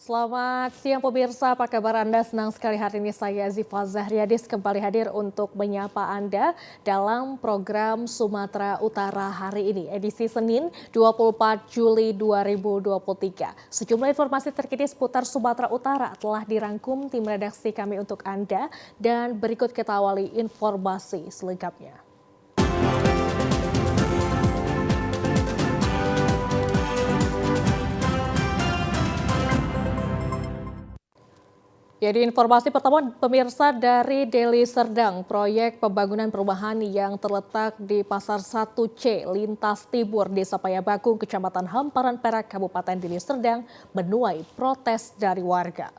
Selamat siang pemirsa, apa kabar Anda? Senang sekali hari ini saya Ziva Zahriadis kembali hadir untuk menyapa Anda dalam program Sumatera Utara hari ini, edisi Senin 24 Juli 2023. Sejumlah informasi terkini seputar Sumatera Utara telah dirangkum tim redaksi kami untuk Anda dan berikut kita awali informasi selengkapnya. Jadi informasi pertama pemirsa dari Deli Serdang, proyek pembangunan perumahan yang terletak di Pasar 1C Lintas Timur Desa Payabakung, Kecamatan Hamparan Perak, Kabupaten Deli Serdang menuai protes dari warga.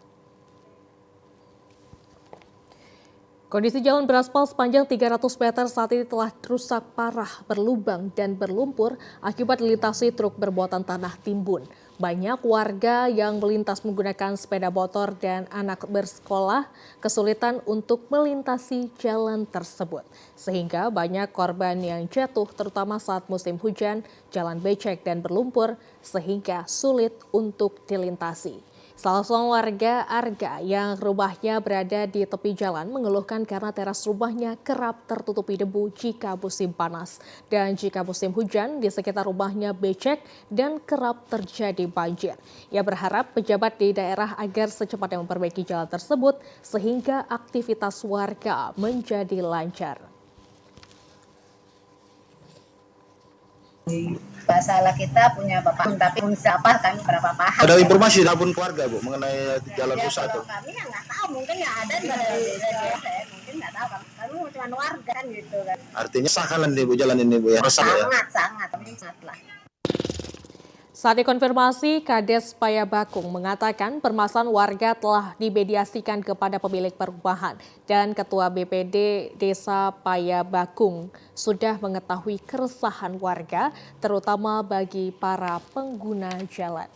Kondisi jalan beraspal sepanjang 300 meter saat ini telah rusak parah, berlubang dan berlumpur akibat dilintasi truk bermuatan tanah timbun. Banyak warga yang melintas menggunakan sepeda motor dan anak bersekolah kesulitan untuk melintasi jalan tersebut. Sehingga banyak korban yang jatuh terutama saat musim hujan, jalan becek dan berlumpur sehingga sulit untuk dilintasi. Salah seorang warga Arga yang rumahnya berada di tepi jalan mengeluhkan karena teras rumahnya kerap tertutupi debu jika musim panas. Dan jika musim hujan di sekitar rumahnya becek dan kerap terjadi banjir. Ia berharap pejabat di daerah agar secepatnya memperbaiki jalan tersebut sehingga aktivitas warga menjadi lancar. Masalah kita punya bapak, tapi siapa kami berapa paham. Ada informasi dari keluarga Bu mengenai jalan rusak itu? Kami yang nggak tahu, mungkin ya ada dari mungkin nggak tahu. Kami cuma warga kan gitu kan. Artinya sah kan Bu jalan ini Bu ya? Rusak ya? Sangat, kami sangat lah. Saat dikonfirmasi, Kades Payabakung mengatakan permasalahan warga telah dimediasikan kepada pemilik perumahan dan Ketua BPD Desa Payabakung sudah mengetahui keresahan warga, terutama bagi para pengguna jalan.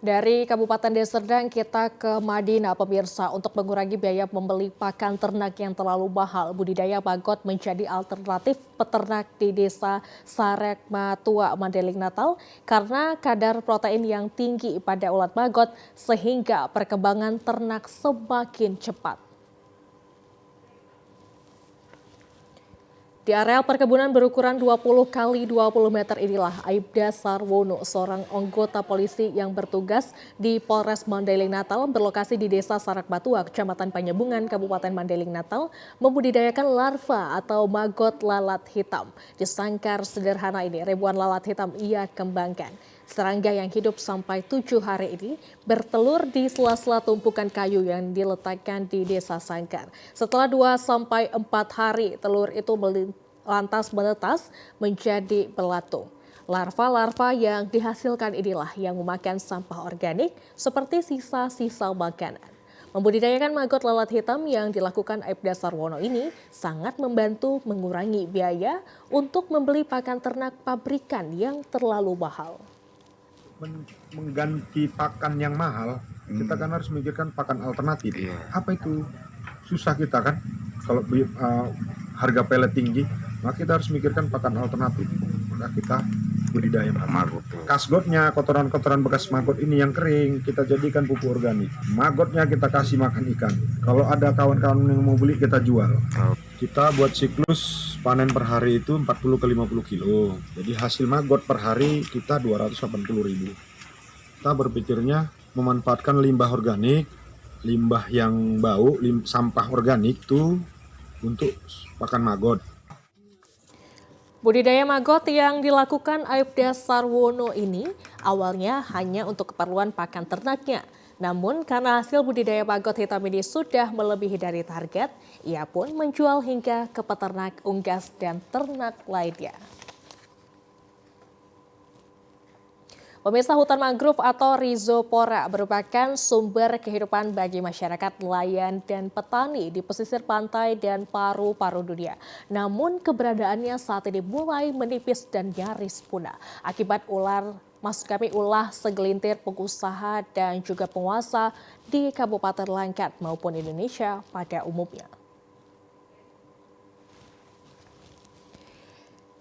Dari Kabupaten Deli Serdang kita ke Madinah pemirsa untuk mengurangi biaya membeli pakan ternak yang terlalu mahal. Budidaya maggot menjadi alternatif peternak di Desa Sarek Matua, Mandailing Natal karena kadar protein yang tinggi pada ulat maggot sehingga perkembangan ternak semakin cepat. Di areal perkebunan berukuran 20 kali 20 meter inilah Aibda Sarwono, seorang anggota polisi yang bertugas di Polres Mandailing Natal berlokasi di Desa Sarak Batua, Kecamatan Panyebungan, Kabupaten Mandailing Natal, membudidayakan larva atau maggot lalat hitam. Di sangkar sederhana ini, ribuan lalat hitam ia kembangkan. Serangga yang hidup sampai 7 hari ini bertelur di sela-sela tumpukan kayu yang diletakkan di desa sangkar. Setelah 2-4 hari, telur itu lantas menetas menjadi belatung. Larva-larva yang dihasilkan inilah yang memakan sampah organik seperti sisa-sisa makanan. Membudidayakan maggot lalat hitam yang dilakukan Aibda Sarwono ini sangat membantu mengurangi biaya untuk membeli pakan ternak pabrikan yang terlalu mahal. Mengganti pakan yang mahal, kita kan harus memikirkan pakan alternatif. Apa itu? Susah kita kan, kalau harga pelet tinggi, maka kita harus memikirkan pakan alternatif. Maka kita budidaya maggot. Kasgotnya, kotoran-kotoran bekas maggot ini yang kering, kita jadikan pupuk organik. Maggotnya kita kasih makan ikan. Kalau ada kawan-kawan yang mau beli, kita jual. Kita buat siklus panen per hari itu 40 ke 50 kilo. Jadi hasil maggot per hari kita 280.000. Kita berpikirnya memanfaatkan limbah organik, limbah yang bau, sampah organik itu untuk pakan maggot. Budidaya maggot yang dilakukan Aibda Sarwono ini awalnya hanya untuk keperluan pakan ternaknya. Namun karena hasil budidaya maggot hitam ini sudah melebihi dari target, ia pun menjual hingga ke peternak unggas dan ternak lainnya. Pemirsa, hutan mangrove atau rhizopora merupakan sumber kehidupan bagi masyarakat nelayan dan petani di pesisir pantai dan paru-paru dunia. Namun keberadaannya saat ini mulai menipis dan nyaris punah akibat ulah segelintir pengusaha dan juga penguasa di Kabupaten Langkat maupun Indonesia pada umumnya.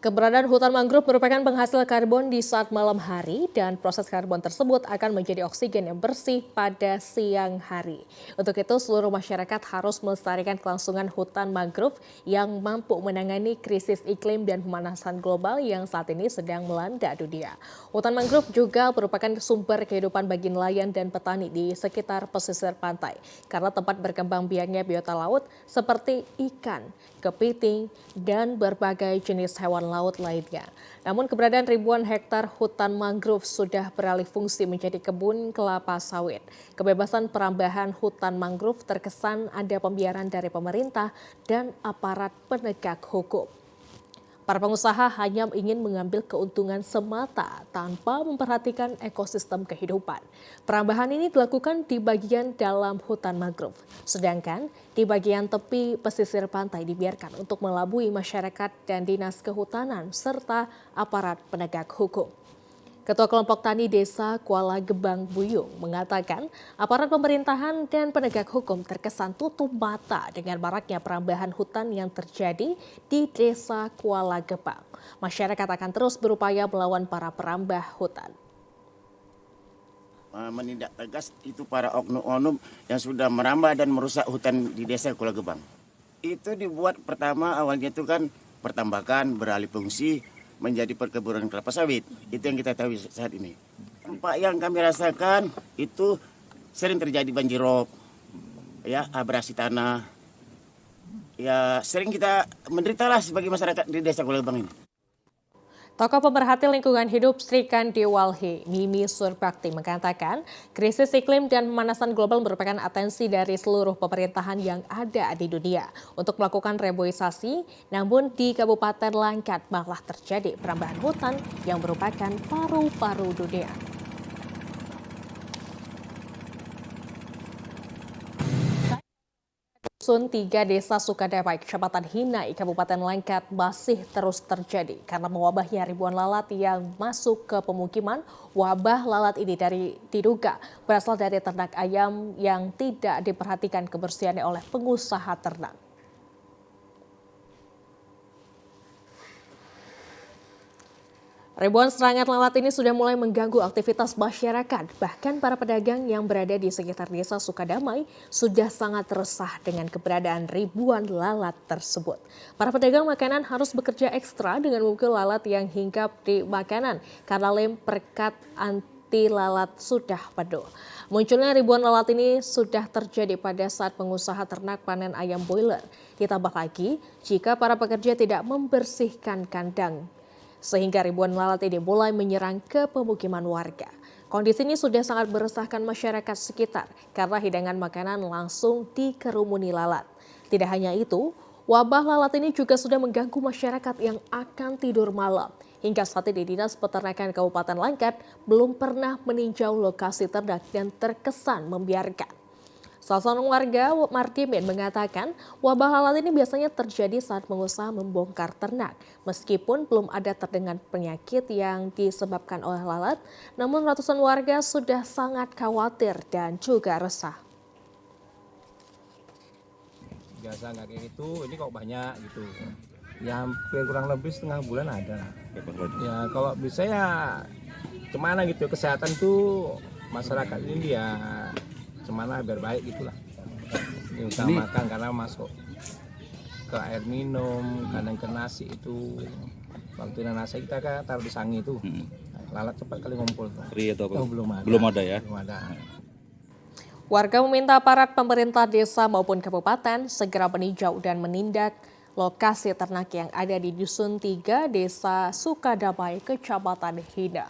Keberadaan hutan mangrove merupakan penghasil karbon di saat malam hari dan proses karbon tersebut akan menjadi oksigen yang bersih pada siang hari. Untuk itu seluruh masyarakat harus melestarikan kelangsungan hutan mangrove yang mampu menangani krisis iklim dan pemanasan global yang saat ini sedang melanda dunia. Hutan mangrove juga merupakan sumber kehidupan bagi nelayan dan petani di sekitar pesisir pantai karena tempat berkembang biaknya biota laut seperti ikan, kepiting, dan berbagai jenis hewan laut lainnya. Namun keberadaan ribuan hektar hutan mangrove sudah beralih fungsi menjadi kebun kelapa sawit. Kebebasan perambahan hutan mangrove terkesan ada pembiaran dari pemerintah dan aparat penegak hukum. Para pengusaha hanya ingin mengambil keuntungan semata tanpa memperhatikan ekosistem kehidupan. Perambahan ini dilakukan di bagian dalam hutan mangrove, sedangkan di bagian tepi pesisir pantai dibiarkan untuk melabui masyarakat dan dinas kehutanan serta aparat penegak hukum. Ketua Kelompok Tani Desa Kuala Gebang Buyung mengatakan aparat pemerintahan dan penegak hukum terkesan tutup mata dengan maraknya perambahan hutan yang terjadi di Desa Kuala Gebang. Masyarakat akan terus berupaya melawan para perambah hutan. Menindak tegas itu para oknum-oknum yang sudah merambah dan merusak hutan di Desa Kuala Gebang. Itu dibuat pertama awalnya itu kan pertambakan beralih fungsi menjadi perkebunan kelapa sawit. Itu yang kita tahu saat ini. Dampak yang kami rasakan itu sering terjadi banjirop, ya abrasi tanah. Ya sering kita menderita lah sebagai masyarakat di Desa Kuala Gebang ini. Tokoh pemerhati lingkungan hidup Sri Kandi Walhi, Mimi Surbakti mengatakan krisis iklim dan pemanasan global merupakan atensi dari seluruh pemerintahan yang ada di dunia untuk melakukan reboisasi, namun di Kabupaten Langkat malah terjadi perambahan hutan yang merupakan paru-paru dunia. Dusun 3 Desa Sukadamai, Kecamatan Hinai, Kabupaten Langkat masih terus terjadi karena mewabahnya ribuan lalat yang masuk ke pemukiman. Wabah lalat ini diduga berasal dari ternak ayam yang tidak diperhatikan kebersihannya oleh pengusaha ternak. Ribuan serangan lalat ini sudah mulai mengganggu aktivitas masyarakat. Bahkan para pedagang yang berada di sekitar Desa Sukadamai sudah sangat resah dengan keberadaan ribuan lalat tersebut. Para pedagang makanan harus bekerja ekstra dengan memukul lalat yang hinggap di makanan karena lem perekat anti lalat sudah penuh. Munculnya ribuan lalat ini sudah terjadi pada saat pengusaha ternak panen ayam boiler. Ditambah lagi jika para pekerja tidak membersihkan kandang, sehingga ribuan lalat ini mulai menyerang ke pemukiman warga. Kondisi ini sudah sangat meresahkan masyarakat sekitar karena hidangan makanan langsung dikerumuni lalat. Tidak hanya itu, wabah lalat ini juga sudah mengganggu masyarakat yang akan tidur malam. Hingga saat ini Dinas Peternakan Kabupaten Langkat belum pernah meninjau lokasi ternak dan terkesan membiarkan. Salah seorang warga, Mardimin, mengatakan wabah lalat ini biasanya terjadi saat pengusaha membongkar ternak. Meskipun belum ada terdengar penyakit yang disebabkan oleh lalat, namun ratusan warga sudah sangat khawatir dan juga resah. Biasa nggak kayak gitu, ini kok banyak gitu. Ya hampir kurang lebih setengah bulan ada. Ya kalau bisa ya kemana gitu, kesehatan tuh masyarakat ini ya cemana biar baik gitulah. Diutamakan karena masuk ke air minum, kadang ke nasi itu. Waktu nasi kita kan taruh di sangi itu. Lalat cepat kali ngumpul. Oh, belum ada. Belum ada ya. Belum ada. Warga meminta aparat pemerintah desa maupun kabupaten segera meninjau dan menindak lokasi ternak yang ada di Dusun 3 Desa Sukadamai, Kecamatan Hina.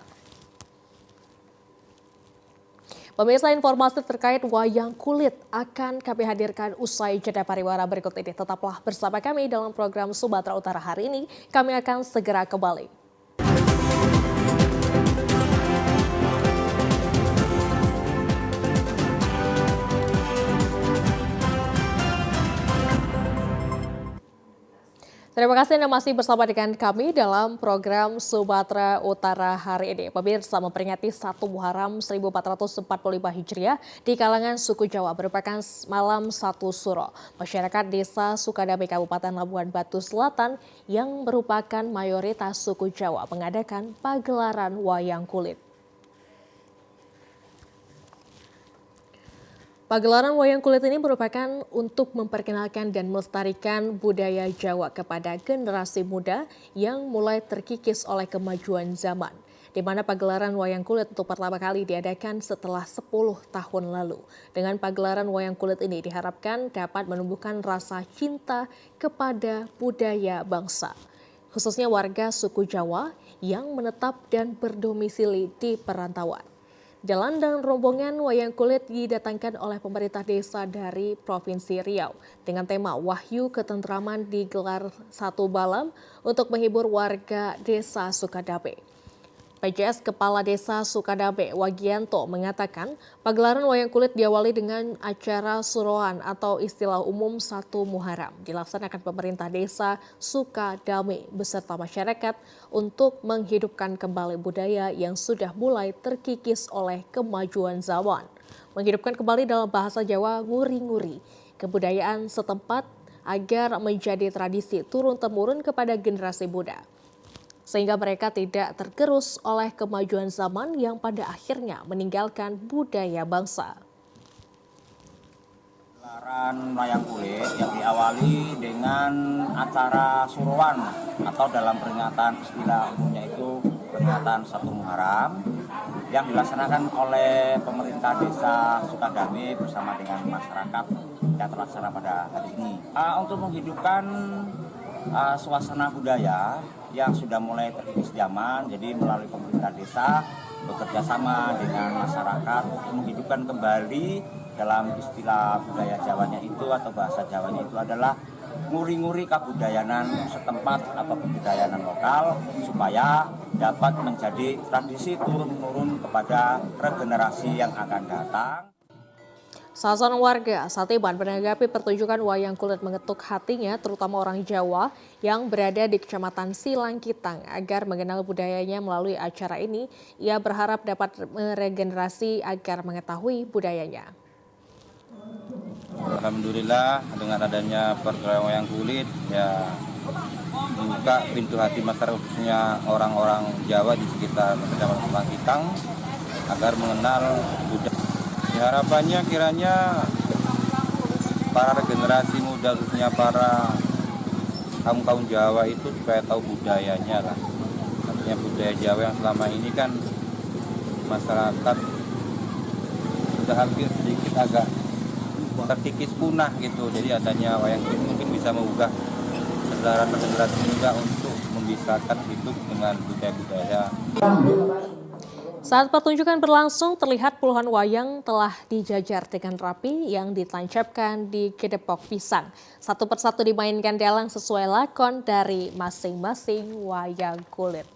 Pemirsa, informasi terkait wayang kulit akan kami hadirkan usai jeda pariwara berikut ini. Tetaplah bersama kami dalam program Sumatera Utara hari ini. Kami akan segera kembali. Terima kasih Anda masih bersama dengan kami dalam program Sumatera Utara hari ini. Pemirsa, memperingati 1 Muharram 1445 Hijriah di kalangan suku Jawa merupakan malam 1 Suro. Masyarakat Desa Sukadame Kabupaten Labuhan Batu Selatan yang merupakan mayoritas suku Jawa mengadakan pagelaran wayang kulit. Pagelaran wayang kulit ini merupakan untuk memperkenalkan dan melestarikan budaya Jawa kepada generasi muda yang mulai terkikis oleh kemajuan zaman. Di mana pagelaran wayang kulit untuk pertama kali diadakan setelah 10 tahun lalu. Dengan pagelaran wayang kulit ini diharapkan dapat menumbuhkan rasa cinta kepada budaya bangsa, khususnya warga suku Jawa yang menetap dan berdomisili di perantauan. Jalan dan rombongan wayang kulit didatangkan oleh pemerintah desa dari Provinsi Riau dengan tema Wahyu Ketentraman digelar 1 malam untuk menghibur warga desa Sukadame. PJS Kepala Desa Sukadame Wagianto mengatakan pagelaran wayang kulit diawali dengan acara suroan atau istilah umum 1 Muharram dilaksanakan pemerintah desa Sukadame beserta masyarakat untuk menghidupkan kembali budaya yang sudah mulai terkikis oleh kemajuan zaman. Menghidupkan kembali dalam bahasa Jawa nguri-nguri kebudayaan setempat agar menjadi tradisi turun-temurun kepada generasi muda, sehingga mereka tidak tergerus oleh kemajuan zaman yang pada akhirnya meninggalkan budaya bangsa. Pagelaran wayang kulit yang diawali dengan acara suruhan atau dalam peringatan istilah umumnya itu peringatan 1 Muharram yang dilaksanakan oleh pemerintah desa Sukadame bersama dengan masyarakat yang terlaksana pada hari ini. Untuk menghidupkan suasana budaya yang sudah mulai terkikis zaman, jadi melalui pemerintah desa bekerja sama dengan masyarakat untuk menghidupkan kembali dalam istilah budaya Jawanya itu atau bahasa Jawanya itu adalah nguri-nguri kebudayaan setempat atau kebudayaan lokal supaya dapat menjadi tradisi turun-temurun kepada regenerasi yang akan datang. Salah seorang warga Satiban menanggapi pertunjukan wayang kulit mengetuk hatinya, terutama orang Jawa yang berada di Kecamatan Silangkitang agar mengenal budayanya melalui acara ini. Ia berharap dapat meregenerasi agar mengetahui budayanya. Alhamdulillah dengan adanya pagelaran wayang kulit ya membuka pintu hati masyarakat khususnya orang-orang Jawa di sekitar Kecamatan Silangkitang agar mengenal budaya. Harapannya kiranya para generasi muda khususnya para kaum Jawa itu supaya tahu budayanya lah. Artinya budaya Jawa yang selama ini kan masyarakat sudah hampir sedikit agak terkikis punah gitu. Jadi adanya wayang kulit mungkin bisa membuka kesadaran generasi muda untuk membisarkan hidup dengan budaya-budaya. Saat pertunjukan berlangsung, terlihat puluhan wayang telah dijajar dengan rapi yang ditancapkan di gedepok pisang. Satu persatu dimainkan dalang sesuai lakon dari masing-masing wayang kulit.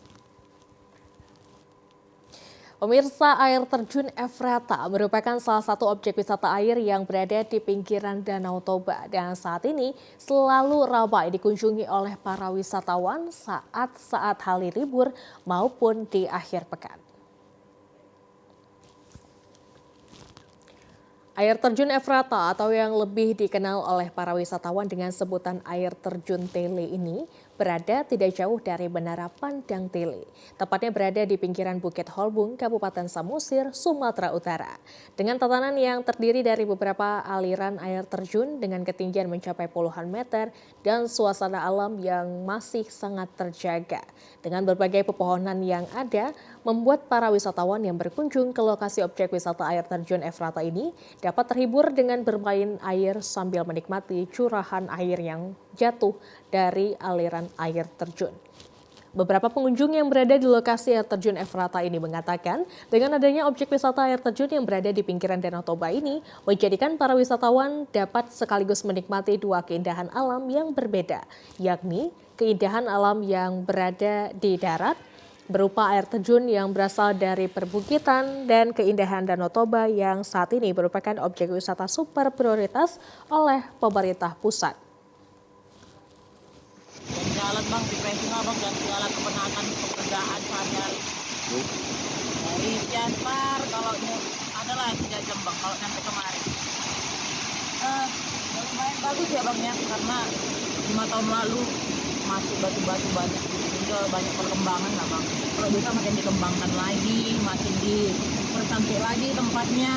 Pemirsa, air terjun Efrata merupakan salah satu objek wisata air yang berada di pinggiran Danau Toba dan saat ini selalu ramai dikunjungi oleh para wisatawan saat hari libur maupun di akhir pekan. Air terjun Efrata atau yang lebih dikenal oleh para wisatawan dengan sebutan air terjun Tele ini berada tidak jauh dari Menara Pandang Tele. Tepatnya berada di pinggiran Bukit Holbung, Kabupaten Samosir, Sumatera Utara. Dengan tatanan yang terdiri dari beberapa aliran air terjun dengan ketinggian mencapai puluhan meter dan suasana alam yang masih sangat terjaga. Dengan berbagai pepohonan yang ada, membuat para wisatawan yang berkunjung ke lokasi objek wisata air terjun Efrata ini dapat terhibur dengan bermain air sambil menikmati curahan air yang jatuh dari aliran air terjun. Beberapa pengunjung yang berada di lokasi air terjun Efrata ini mengatakan dengan adanya objek wisata air terjun yang berada di pinggiran Danau Toba ini menjadikan para wisatawan dapat sekaligus menikmati dua keindahan alam yang berbeda, yakni keindahan alam yang berada di darat berupa air terjun yang berasal dari perbukitan dan keindahan Danau Toba yang saat ini merupakan objek wisata super prioritas oleh pemerintah pusat. jalan bang, depresinya bang, dan segala kepenatan pekerjaan sehari-hari. Dari Janpar kalau adalah 3 jam bang kalau sampai kemarin. Lumayan bagus ya bang ya, karena 5 tahun lalu masuk batu-batu banyak, juga banyak perkembangan lah bang. Kalau bisa makin dikembangkan lagi, makin dipercantik lagi tempatnya.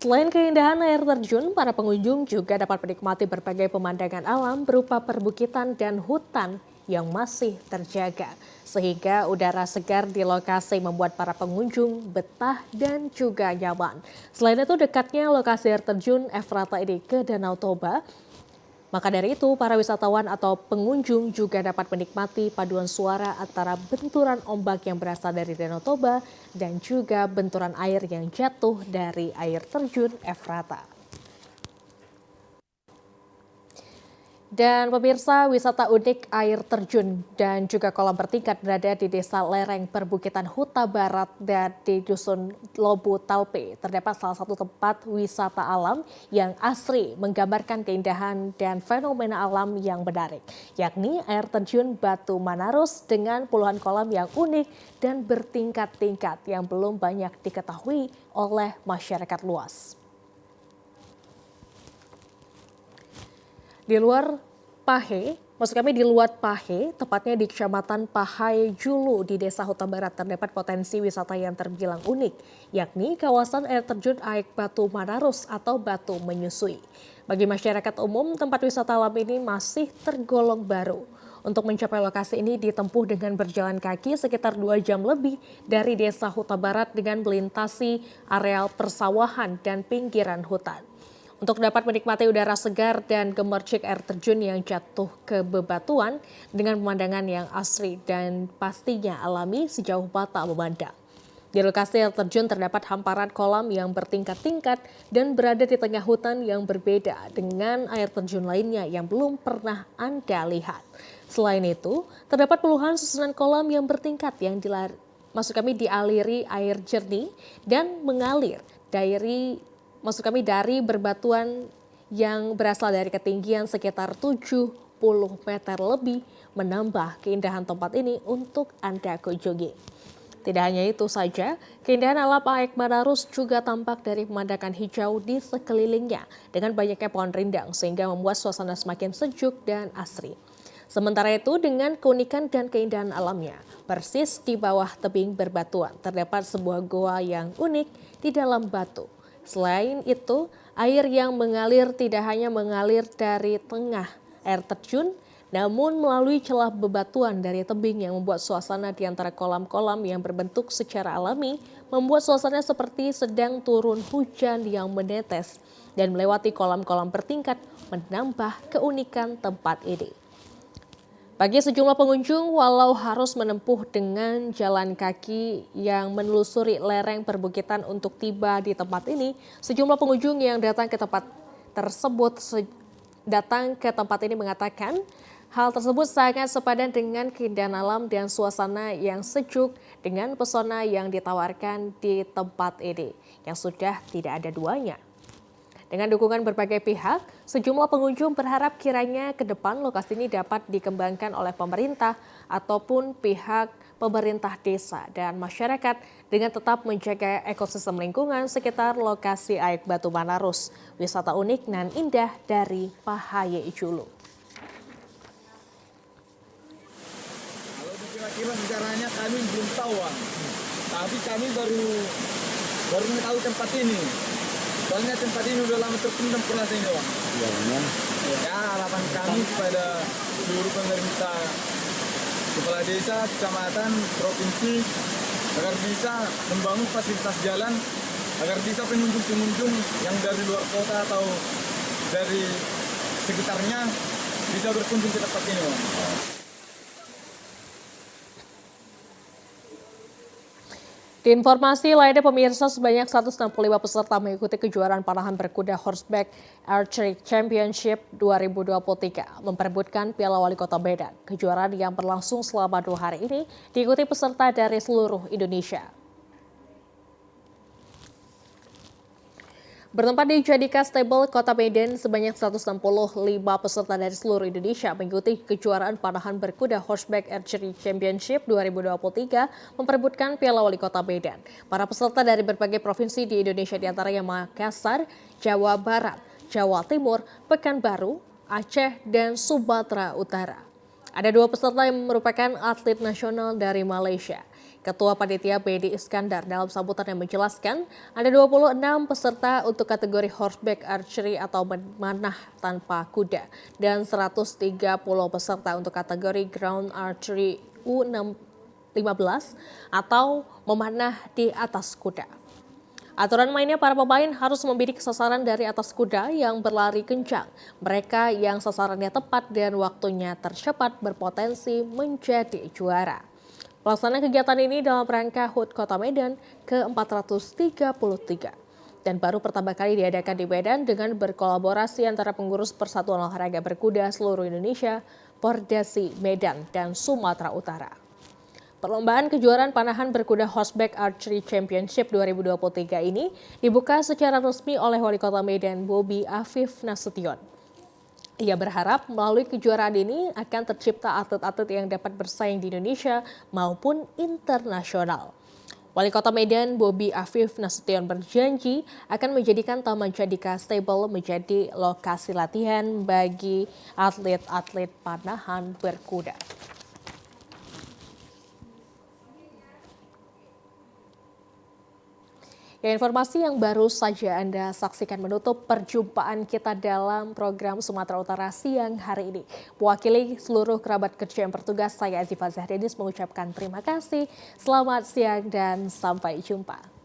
Selain keindahan air terjun, para pengunjung juga dapat menikmati berbagai pemandangan alam berupa perbukitan dan hutan yang masih terjaga. Sehingga udara segar di lokasi membuat para pengunjung betah dan juga nyaman. Selain itu, dekatnya lokasi air terjun Efrata ini ke Danau Toba. Maka dari itu, para wisatawan atau pengunjung juga dapat menikmati paduan suara antara benturan ombak yang berasal dari Danau Toba dan juga benturan air yang jatuh dari air terjun Efrata. Dan pemirsa, wisata unik air terjun dan juga kolam bertingkat berada di desa lereng perbukitan Huta Barat dan di Dusun Lobu Talpe. Terdapat salah satu tempat wisata alam yang asri menggambarkan keindahan dan fenomena alam yang menarik, yakni air terjun Batu Manarus dengan puluhan kolam yang unik dan bertingkat-tingkat yang belum banyak diketahui oleh masyarakat luas. Di luar Pahe, di Luat Pahe, tepatnya di Kecamatan Pahai Julu di Desa Huta Barat terdapat potensi wisata yang terbilang unik, yakni kawasan air terjun Aek Batu Manarus atau Batu Menyusui. Bagi masyarakat umum, tempat wisata alam ini masih tergolong baru. Untuk mencapai lokasi ini ditempuh dengan berjalan kaki sekitar 2 jam lebih dari Desa Huta Barat dengan melintasi areal persawahan dan pinggiran hutan. Untuk dapat menikmati udara segar dan gemercik air terjun yang jatuh ke bebatuan dengan pemandangan yang asri dan pastinya alami sejauh mata memandang. Di lokasi air terjun terdapat hamparan kolam yang bertingkat-tingkat dan berada di tengah hutan yang berbeda dengan air terjun lainnya yang belum pernah Anda lihat. Selain itu, terdapat puluhan susunan kolam yang bertingkat yang dialiri air jernih dan mengalir dari berbatuan yang berasal dari ketinggian sekitar 70 meter lebih, menambah keindahan tempat ini untuk Anda kunjungi. Tidak hanya itu saja, keindahan alam Aek Manarus juga tampak dari pemandangan hijau di sekelilingnya dengan banyaknya pohon rindang sehingga membuat suasana semakin sejuk dan asri. Sementara itu, dengan keunikan dan keindahan alamnya, persis di bawah tebing berbatuan terdapat sebuah goa yang unik di dalam batu. Selain itu, air yang mengalir tidak hanya mengalir dari tengah air terjun, namun melalui celah bebatuan dari tebing yang membuat suasana di antara kolam-kolam yang berbentuk secara alami, membuat suasana seperti sedang turun hujan yang menetes dan melewati kolam-kolam bertingkat menambah keunikan tempat ini. Bagi sejumlah pengunjung, walau harus menempuh dengan jalan kaki yang menelusuri lereng perbukitan untuk tiba di tempat ini, sejumlah pengunjung yang datang ke tempat ini mengatakan hal tersebut sangat sepadan dengan keindahan alam dan suasana yang sejuk dengan pesona yang ditawarkan di tempat ini, yang sudah tidak ada duanya. Dengan dukungan berbagai pihak, sejumlah pengunjung berharap kiranya ke depan lokasi ini dapat dikembangkan oleh pemerintah ataupun pihak pemerintah desa dan masyarakat dengan tetap menjaga ekosistem lingkungan sekitar lokasi Aek Batu Manarus, wisata unik nan indah dari Pahaye Julu. Kalau dikira-kira sejarahnya kami belum tahu, tapi kami baru mengetahui tempat ini. Soalnya tempat ini udah lama terpendam pernah sini, Bang. Ya, harapan kami kepada seluruh pemerintah, kepala desa, kecamatan, provinsi, agar bisa membangun fasilitas jalan, agar bisa pengunjung-pengunjung yang dari luar kota atau dari sekitarnya bisa berkunjung ke tempat ini, Bang. Di informasi lainnya, pemirsa, sebanyak 165 peserta mengikuti kejuaraan panahan berkuda Horseback Archery Championship 2023 memperebutkan Piala Wali Kota Medan. Kejuaraan yang berlangsung selama 2 hari ini diikuti peserta dari seluruh Indonesia. Bertempat di Jadika Stable, Kota Medan, sebanyak 165 peserta dari seluruh Indonesia mengikuti kejuaraan panahan berkuda Horseback Archery Championship 2023 memperebutkan Piala Wali Kota Medan. Para peserta dari berbagai provinsi di Indonesia diantaranya Makassar, Jawa Barat, Jawa Timur, Pekanbaru, Aceh, dan Sumatera Utara. Ada 2 peserta yang merupakan atlet nasional dari Malaysia. Ketua Panitia Bedi Iskandar dalam sambutannya menjelaskan ada 26 peserta untuk kategori horseback archery atau memanah tanpa kuda dan 130 peserta untuk kategori ground archery U15 atau memanah di atas kuda. Aturan mainnya, para pemain harus membidik sasaran dari atas kuda yang berlari kencang. Mereka yang sasarannya tepat dan waktunya tercepat berpotensi menjadi juara. Pelaksanaan kegiatan ini dalam rangka HUT Kota Medan ke-433 dan baru pertama kali diadakan di Medan dengan berkolaborasi antara pengurus Persatuan Olahraga Berkuda seluruh Indonesia, Pordasi Medan, dan Sumatera Utara. Perlombaan kejuaraan panahan berkuda Horseback Archery Championship 2023 ini dibuka secara resmi oleh Wali Kota Medan Bobi Afif Nasution. Ia berharap melalui kejuaraan ini akan tercipta atlet-atlet yang dapat bersaing di Indonesia maupun internasional. Wali Kota Medan Bobi Afif Nasution berjanji akan menjadikan Taman Jadika Stable menjadi lokasi latihan bagi atlet-atlet panahan berkuda. Ya, informasi yang baru saja Anda saksikan menutup perjumpaan kita dalam program Sumatera Utara siang hari ini. Mewakili seluruh kerabat kerja yang bertugas, saya Azifa Zahriadis mengucapkan terima kasih, selamat siang dan sampai jumpa.